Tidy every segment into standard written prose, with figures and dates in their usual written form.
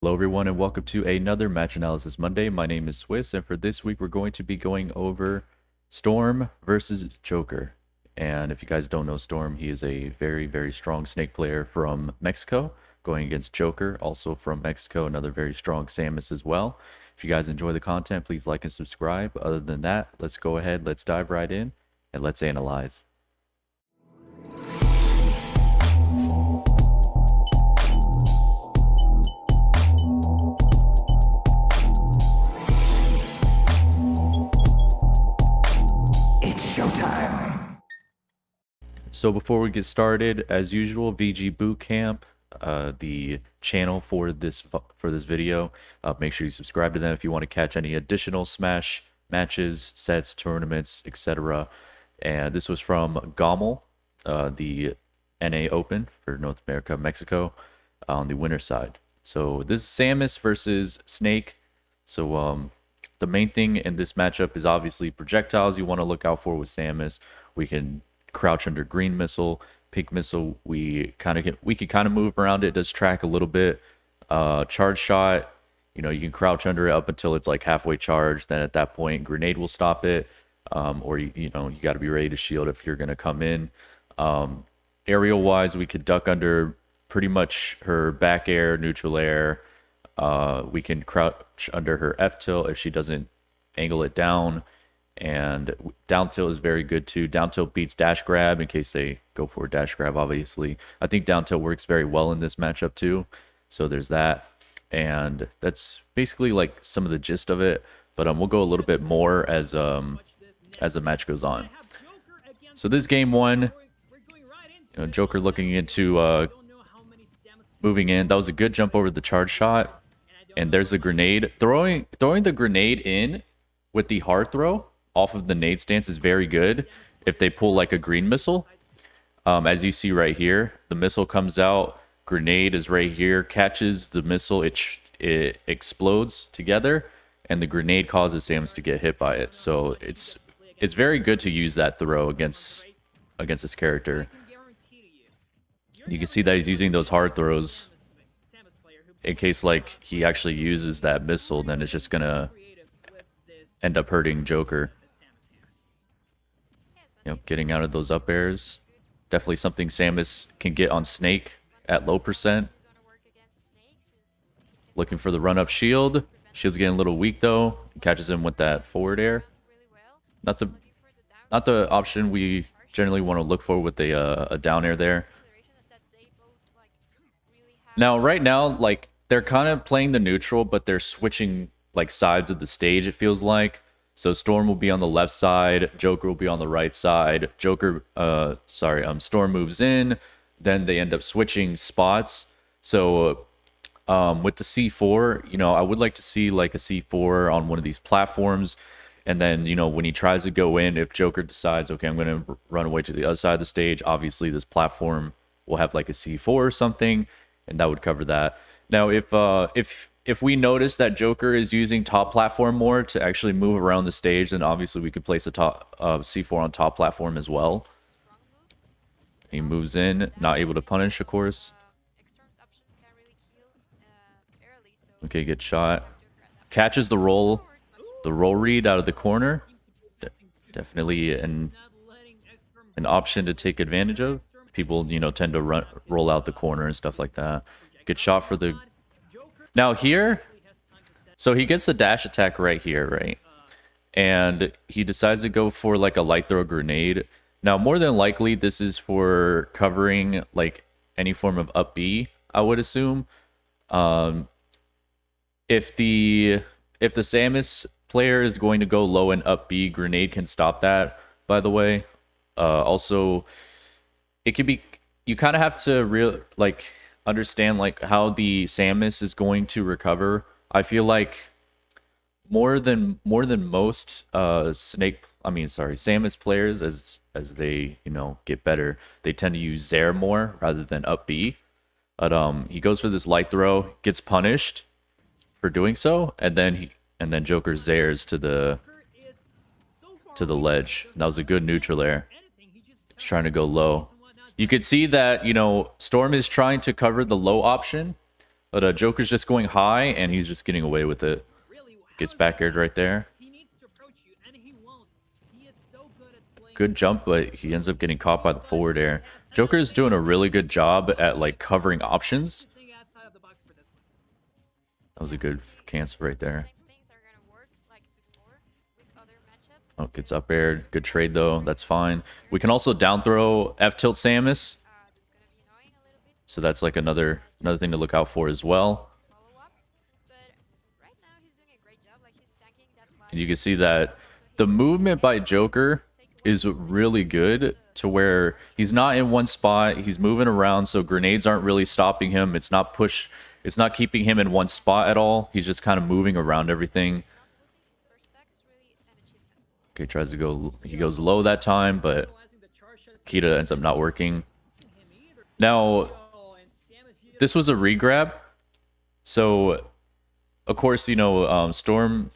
Hello everyone and welcome to another Match Analysis Monday. My name is Swiss and for this week we're going to be going over Storm versus Joker. And if you guys don't know Storm, he is a very strong Snake player from Mexico going against Joker, also from Mexico, another very strong Samus as well. If you guys enjoy the content, please like and subscribe. Other than that, let's go ahead, let's dive right in and let's analyze. So before we get started, as usual, VG Bootcamp, the channel for this video. Make sure you subscribe to them if you want to catch any additional Smash matches, sets, tournaments, etc. And this was from GOML, the NA Open for North America, Mexico, on the winner side. So this is Samus versus Snake. So the main thing in this matchup is obviously projectiles you want to look out for with Samus. We can crouch under green missile, pink missile. We can kind of move around it. It does track a little bit. Charge shot, you can crouch under it up until it's like halfway charged. Then at that point, grenade will stop it. Or you got to be ready to shield if you're gonna come in. Aerial wise, we could duck under pretty much her back air, neutral air. We can crouch under her F tilt if she doesn't angle it down. And down tilt is very good too. Down tilt beats dash grab in case they go for a dash grab, obviously. I think down tilt works very well in this matchup too. So there's that. And that's basically like some of the gist of it. But we'll go a little bit more as the match goes on. So this game one, Joker looking into moving in. That was a good jump over the charge shot. And there's the grenade. Throwing the grenade in with the hard throw off of the nade stance is very good if they pull like a green missile. As you see right here, the missile comes out, grenade is right here, catches the missile, it explodes together, and the grenade causes Samus to get hit by it. So it's very good to use that throw against this character. You can see that he's using those hard throws in case like he actually uses that missile, then it's just gonna end up hurting Joker. Getting out of those up airs. Definitely something Samus can get on Snake at low percent. Looking for the run-up shield. Shield's getting a little weak though. Catches him with that forward air. Not the option we generally want to look for with a down air there. Now, right now, like, they're kind of playing the neutral, but they're switching like sides of the stage, it feels like. So Storm will be on the left side, Joker will be on the right side. Storm moves in, then they end up switching spots. So with the C4, I would like to see like a C4 on one of these platforms. And then, when he tries to go in, if Joker decides, okay, I'm going to run away to the other side of the stage, obviously this platform will have like a C4 or something, and that would cover that. Now, if we notice that Joker is using top platform more to actually move around the stage, then obviously we could place a top C4 on top platform as well. He moves in, not able to punish, of course. Okay, good shot. Catches the roll read out of the corner. Definitely an option to take advantage of. People, tend to roll out the corner and stuff like that. Good shot for the... Now here, so he gets the dash attack right here, right? And he decides to go for like a light throw grenade. Now, more than likely, this is for covering like any form of up B, I would assume. If the Samus player is going to go low and up B, grenade can stop that, by the way. Also, it could be... You kind of have to understand like how the Samus is going to recover. I feel like more than most Samus players, as they get better, they tend to use Zair more rather than up B. But he goes for this light throw, gets punished for doing so, and then Joker Zairs to the ledge. And that was a good neutral air. He's trying to go low. You could see that, Storm is trying to cover the low option, But Joker's just going high, and he's just getting away with it. Gets back aired right there. Good jump, but he ends up getting caught by the forward air. Joker is doing a really good job at like covering options. That was a good cancel right there. Oh, gets up aired. Good trade though. That's fine. We can also down throw F tilt Samus. So that's like another thing to look out for as well. And you can see that the movement by Joker is really good to where he's not in one spot. He's moving around, so grenades aren't really stopping him. It's not keeping him in one spot at all. He's just kind of moving around everything. Okay, tries to go. He goes low that time, but Kita ends up not working. Now, this was a regrab. So, of course, you know, Storm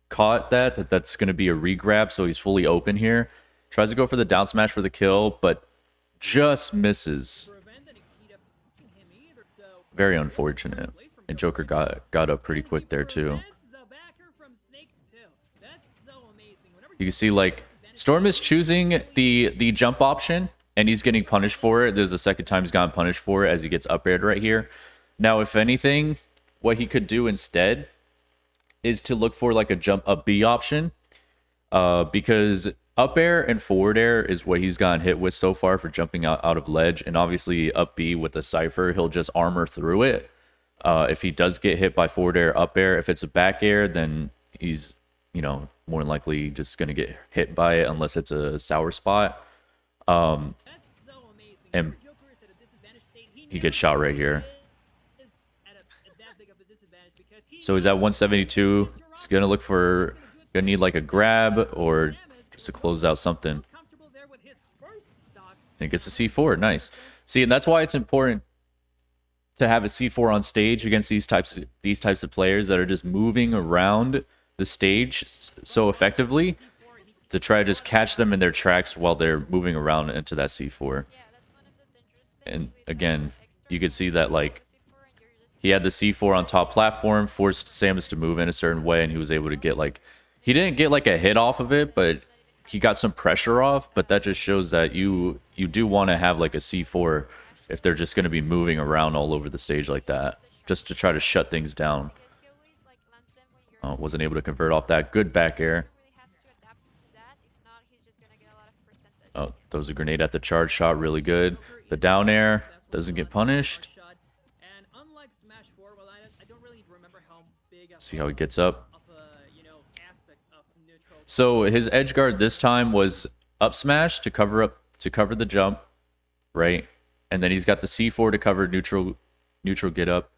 caught that's going to be a regrab, so he's fully open here. Tries to go for the down smash for the kill, but just misses. Very unfortunate. And Joker got up pretty quick there too. You can see like Storm is choosing the jump option, and he's getting punished for it. There's the second time he's gotten punished for it as he gets up aired right here. Now, if anything, what he could do instead is to look for like a B option, because up air and forward air is what he's gotten hit with so far for jumping out of ledge, and obviously up B with the Cypher, he'll just armor through it. If he does get hit by forward air, up air, if it's a back air, then he's, you know, more than likely just going to get hit by it unless it's a sour spot. And he gets shot right here. So he's at 172. He's going to look for, going to need like a grab or just to close out something. And gets a C4. Nice. See, and that's why it's important to have a C4 on stage against these types of players that are just moving around the stage so effectively, to try to just catch them in their tracks while they're moving around into that C4. And again, you could see that like he had the C4 on top platform, forced Samus to move in a certain way, and he was able to get like, he didn't get like a hit off of it, but he got some pressure off. But that just shows that you do want to have like a C4 if they're just going to be moving around all over the stage like that, just to try to shut things down. Wasn't able to convert off that. Good back air. Oh, throws a grenade at the charge shot. Really good. The down air doesn't get punished. See how he gets up. So his edge guard this time was up smash to cover the jump, right? And then he's got the C4 to cover neutral get up.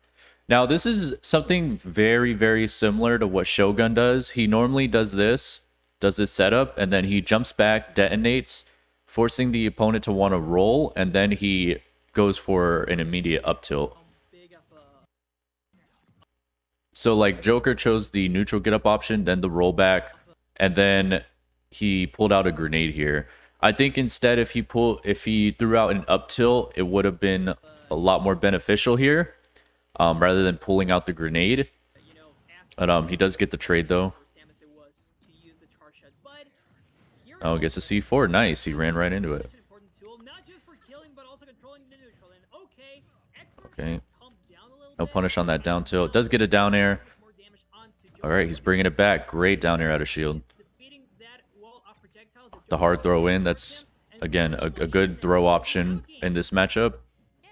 Now, this is something very, very similar to what Shogun does. He normally does this setup, and then he jumps back, detonates, forcing the opponent to want to roll, and then he goes for an immediate up tilt. So, like, Joker chose the neutral get up option, then the rollback, and then he pulled out a grenade here. I think instead, if he threw out an up tilt, it would have been a lot more beneficial here. Rather than pulling out the grenade. But he does get the trade though. Oh, gets a C4. Nice. He ran right into it. Okay. No punish on that down tilt. Does get a down air. Alright, he's bringing it back. Great down air out of shield. The hard throw in. That's, again, a good throw option in this matchup.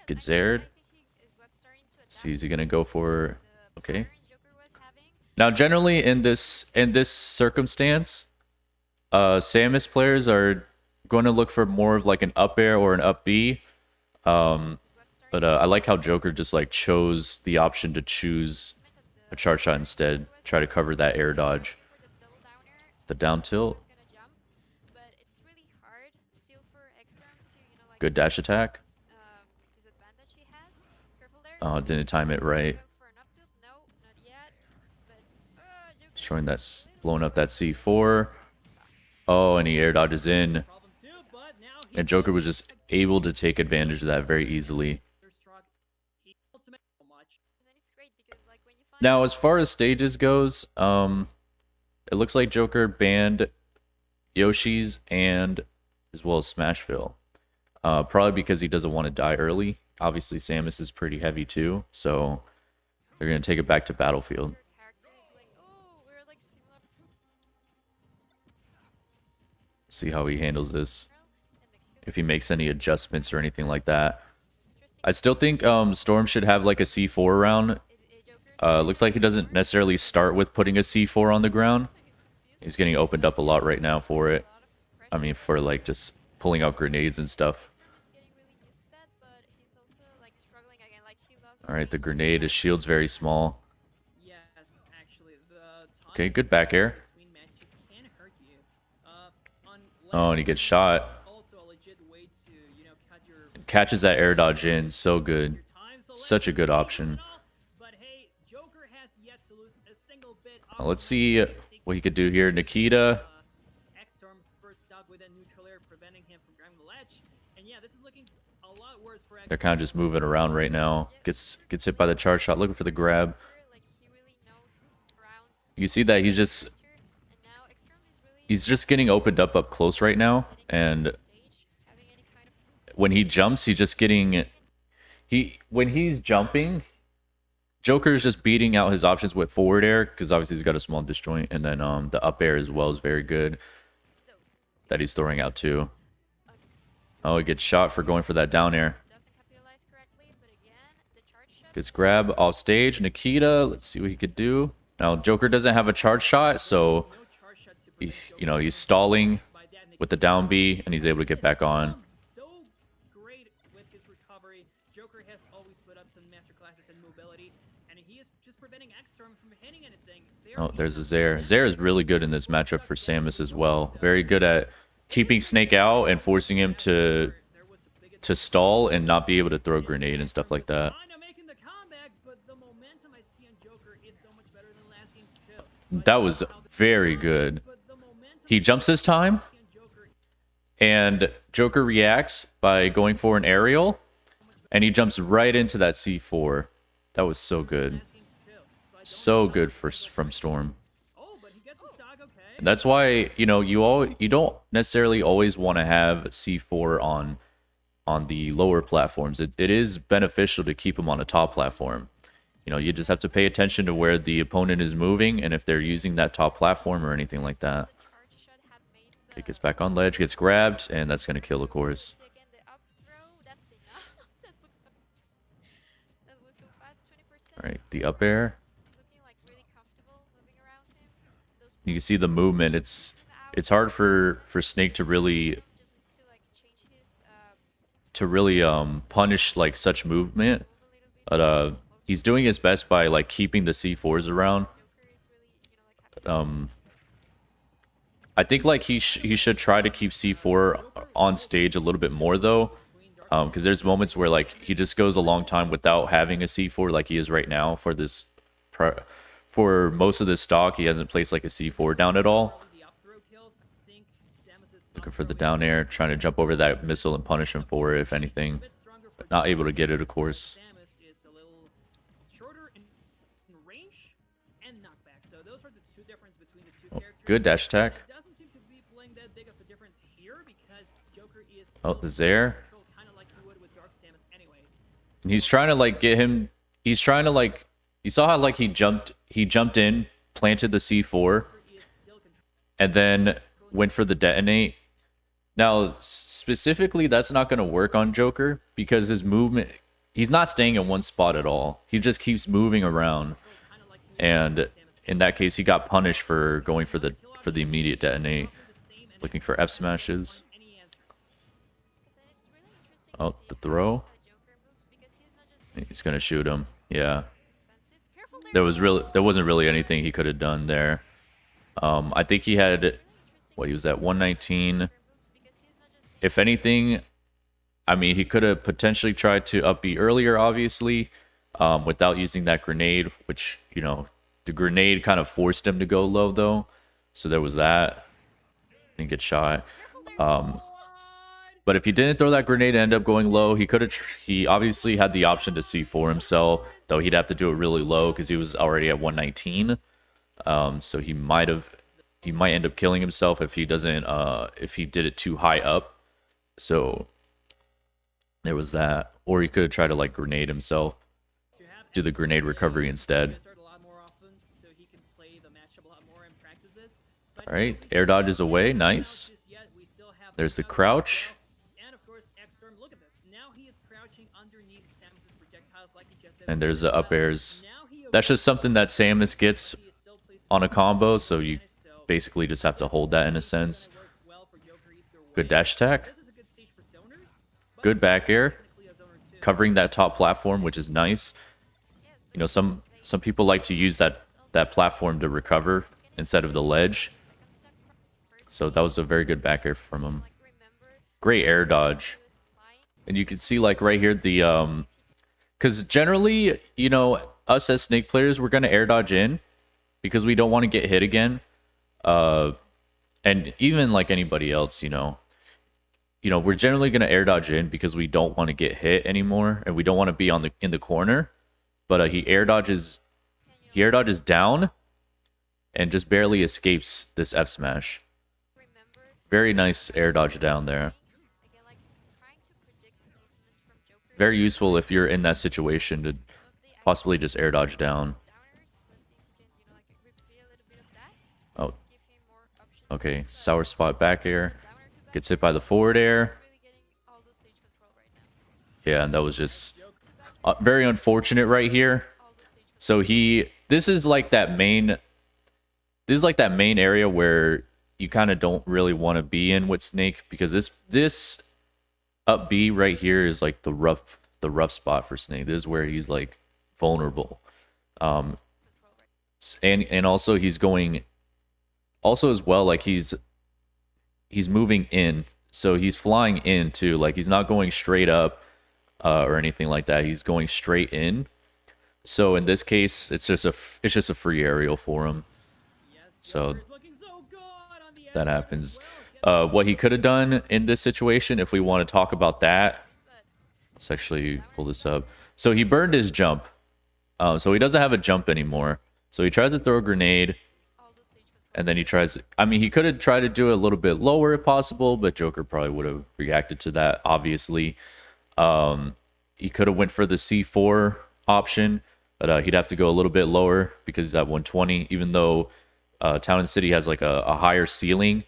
Gets aired. See, is he gonna go for? Okay. Now, generally in this circumstance, Samus players are going to look for more of like an up air or an up B. But I like how Joker just like chose the option to choose a charge shot instead. Try to cover that air dodge. The down tilt. Good dash attack. Oh, didn't time it right. Showing that's blowing up that C4. Oh, and he air dodges in. And Joker was just able to take advantage of that very easily. Now, as far as stages goes, it looks like Joker banned Yoshi's and as well as Smashville. Probably because he doesn't want to die early. Obviously, Samus is pretty heavy too, so they're gonna take it back to Battlefield. See how he handles this. If he makes any adjustments or anything like that. I still think Storm should have like a C4 round. Looks like he doesn't necessarily start with putting a C4 on the ground. He's getting opened up a lot right now for it. I mean, for like just pulling out grenades and stuff. All right, the grenade, his shield's very small. Okay, good back air. Oh, and he gets shot. Catches that air dodge in. So good. Such a good option. Let's see what he could do here. Nikita. Xtorm's first stock with a neutral air preventing him from grabbing the ledge. And yeah, this is looking a lot worse for They're kind of just moving around right now. Gets hit by the charge shot, looking for the grab. You see that he's just getting opened up close right now, and when he jumps, he's just getting when he's jumping, Joker's just beating out his options with forward air because obviously he's got a small disjoint, and then the up air as well is very good that he's throwing out too. Oh, he gets shot for going for that down air. Gets grab off stage. Nikita, let's see what he could do. Now Joker doesn't have a charge shot, so he's stalling with the down B, and he's able to get back on. So great with his recovery. Joker has always put up some master classes in mobility, and he is just preventing Xtorm from hitting anything. Oh, there's a Zaire. Zaire is really good in this matchup for Samus as well. Very good at keeping Snake out and forcing him to stall and not be able to throw a grenade and stuff like that. That was very good. He jumps this time, and Joker reacts by going for an aerial, and he jumps right into that C4. That was so good. So good from Storm. And that's why, you don't necessarily always want to have C4 on the lower platforms. It is beneficial to keep them on a top platform. You just have to pay attention to where the opponent is moving and if they're using that top platform or anything like that. Okay, gets back on ledge, gets grabbed, and that's going to kill, of course. Alright, the up air. You can see the movement. It's hard for Snake to really punish like such movement. But he's doing his best by like keeping the C4s around. I think like he should try to keep C4 on stage a little bit more though, because there's moments where like he just goes a long time without having a C4 like he is right now for this. For most of this stock, he hasn't placed like a C4 down at all. Looking for the down air, trying to jump over that missile and punish him for it, if anything. But not able to get it, of course. Oh, good dash attack. Oh, the Zaire. And he's trying to like get him. He's trying to like. You saw how like he jumped in, planted the C4, and then went for the detonate. Now, specifically, that's not going to work on Joker because his movement, he's not staying in one spot at all. He just keeps moving around. And in that case, he got punished for going for the immediate detonate, looking for F smashes. Oh, the throw. He's going to shoot him. Yeah. There wasn't really anything he could have done there. I think he had, he was at 119. If anything, I mean, he could have potentially tried to up B earlier, obviously, without using that grenade, which, the grenade kind of forced him to go low, though. So there was that. Didn't get shot. But if he didn't throw that grenade and end up going low, he could have. He obviously had the option to C4 himself, though he'd have to do it really low because he was already at 119. So he might end up killing himself if he doesn't. If he did it too high up. So there was that, or he could have tried to like grenade himself, do the grenade recovery instead. All right, air dodges away, nice. There's the crouch. And there's the up airs. That's just something that Samus gets on a combo, so you basically just have to hold that in a sense. Good dash attack. Good back air. Covering that top platform, which is nice. You know, some people like to use that platform to recover instead of the ledge. So that was a very good back air from him. Great air dodge. And you can see like right here the because generally, you know, us as Snake players, we're gonna air dodge in because we don't want to get hit again. And even like anybody else, you know, we're generally gonna air dodge in because we don't want to get hit anymore, and we don't want to be in the corner. But he air dodges down, and just barely escapes this F smash. Very nice air dodge down there. Very useful if you're in that situation to possibly just air dodge down. Oh. Okay, sour spot back air. Gets hit by the forward air. Yeah, and that was just very unfortunate right here. So this is like that main area where you kind of don't really want to be in with Snake, because this up B right here is like the rough spot for Snake. This is where he's like vulnerable. And also he's going also as well, like he's moving in, so he's flying in too. Like he's not going straight up or anything like that. He's going straight in. So in this case, it's just a free aerial for him. So that happens. What he could have done in this situation, if we want to talk about that, let's actually pull this up. So he burned his jump. So he doesn't have a jump anymore. So he tries to throw a grenade. And then he could have tried to do it a little bit lower if possible, but Joker probably would have reacted to that, obviously. He could have went for the C4 option, but he'd have to go a little bit lower because he's at 120. Even though Town and City has like a higher ceiling,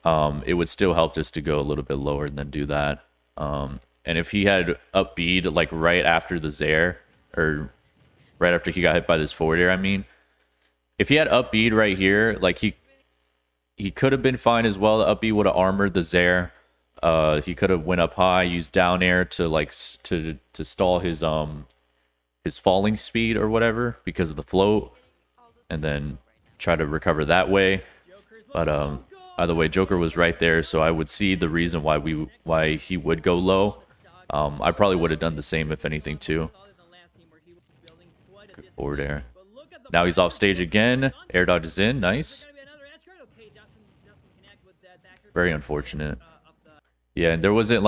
it would still help just to go a little bit lower and then do that. And if he had up B'd like right after the Zaire, or right after he got hit by this forward air, I mean, if he had up B'd right here, like he could have been fine as well. The up B would have armored the Zaire. He could have went up high, used down air to like to stall his falling speed or whatever because of the float, and then try to recover that way. But either way, Joker was right there, so I would see the reason why he would go low. I probably would have done the same if anything too. Good forward air. Now he's off stage again. Air dodge is in. Nice. Very unfortunate. Yeah, and there wasn't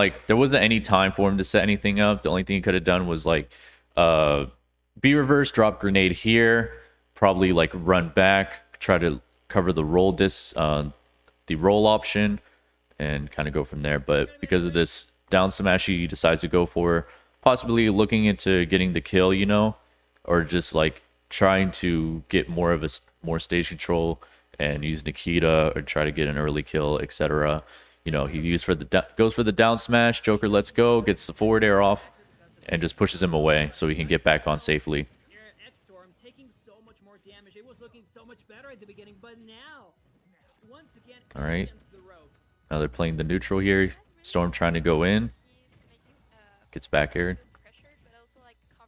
any time for him to set anything up. The only thing he could have done was like B reverse, drop grenade here, probably like run back, try to cover the roll the roll option, and kind of go from there. But because of this down smash, he decides to go for possibly looking into getting the kill, you know, or just like trying to get more stage control and use Nikita or try to get an early kill, etc. You know, he goes for the down smash. Joker lets go, gets the forward air off, and just pushes him away so he can get back on safely. Xtorm taking so much more damage. It was looking so much better at the beginning, but now, once again, all right. Now they're playing the neutral here. Storm trying to go in. Gets back aired.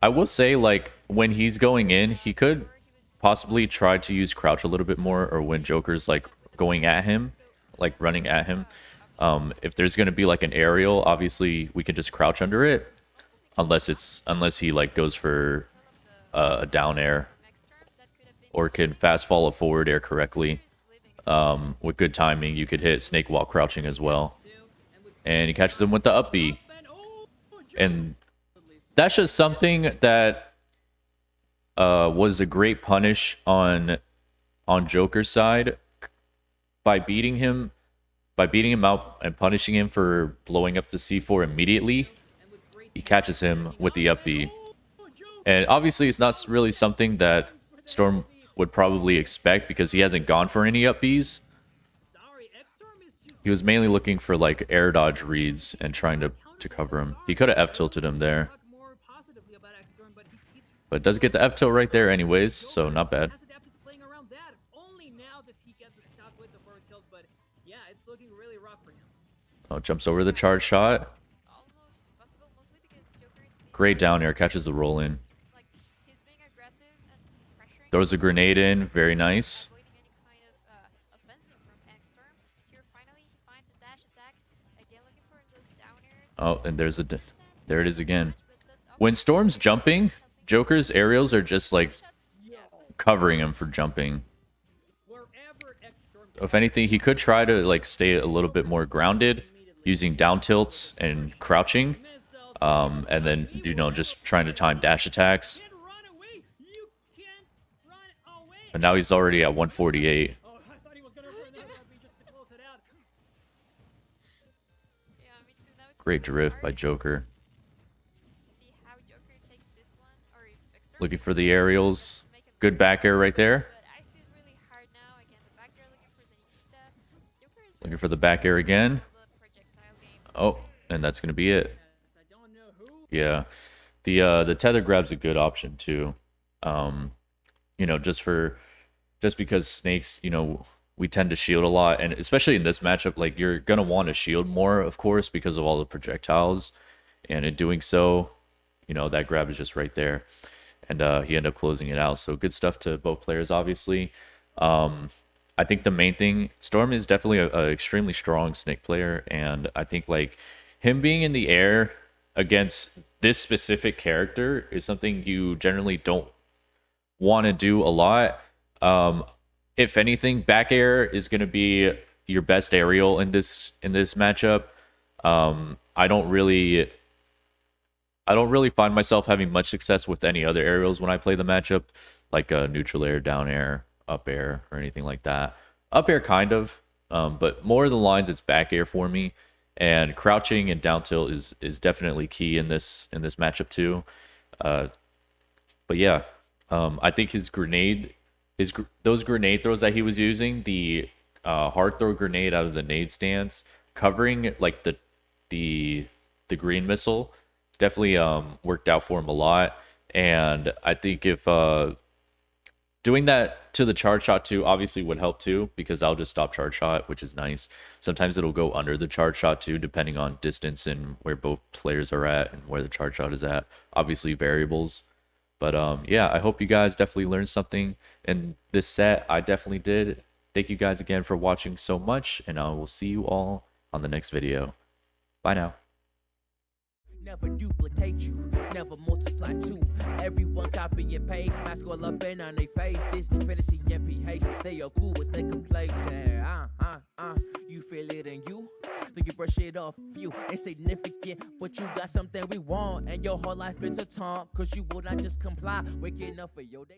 I will say, like, when he's going in, he could possibly try to use crouch a little bit more, or when Joker's like going at him, like running at him. If there's going to be like an aerial, obviously we can just crouch under it, unless he like goes for a down air, or can fast fall a forward air correctly. With good timing, you could hit Snake while crouching as well. and he catches him with the up B. Oh, And that's just something that was a great punish on Joker's side by beating him out and punishing him for blowing up the C4 immediately. He catches him with the up B. And obviously it's not really something that Storm would probably expect because he hasn't gone for any up Bs. He was mainly looking for like air dodge reads and trying to cover him. He could have F-tilted him there. But it does get the F-tilt right there anyways, so not bad. Oh, jumps over the charge shot. Great down air, catches the roll in. Throws a grenade in, very nice. Oh, and there it is again. When Storm's jumping, Joker's aerials are just like covering him for jumping. If anything, he could try to like stay a little bit more grounded using down tilts and crouching. And then, you know, just trying to time dash attacks. But now he's already at 148. Great drift by Joker. Looking for the aerials. Good back air right there. Looking for the back air again. Oh, and that's going to be it. Yeah. The tether grab's a good option too. You know, just because snakes, you know, we tend to shield a lot, and especially in this matchup, like you're gonna want to shield more, of course, because of all the projectiles. And in doing so, you know, that grab is just right there, and he ended up closing it out. So good stuff to both players, obviously. I think the main thing, Storm is definitely a extremely strong snake player, and I think like him being in the air against this specific character is something you generally don't want to do a lot. If anything, back air is going to be your best aerial in this matchup. I don't really find myself having much success with any other aerials when I play the matchup, like a neutral air, down air, up air, or anything like that. Up air kind of, but more of the lines it's back air for me. And crouching and down tilt is definitely key in this matchup too. But yeah, I think those grenade throws that he was using, the hard throw grenade out of the nade stance, covering like the green missile, definitely worked out for him a lot. And I think if doing that to the charge shot too obviously would help too, because that'll just stop charge shot, which is nice. Sometimes it'll go under the charge shot too, depending on distance and where both players are at and where the charge shot is at. Obviously variables. But yeah, I hope you guys definitely learned something in this set. I definitely did. Thank you guys again for watching so much, and I will see you all on the next video. Bye now. Never duplicate you, never multiply two. Everyone copy and paste, mask all up in on their face. Disney fantasy MPH, they are cool with their complacent. You feel it in you, then you brush it off you. Insignificant, but you got something we want, and your whole life is a taunt, cause you will not just comply. Waking up for your day.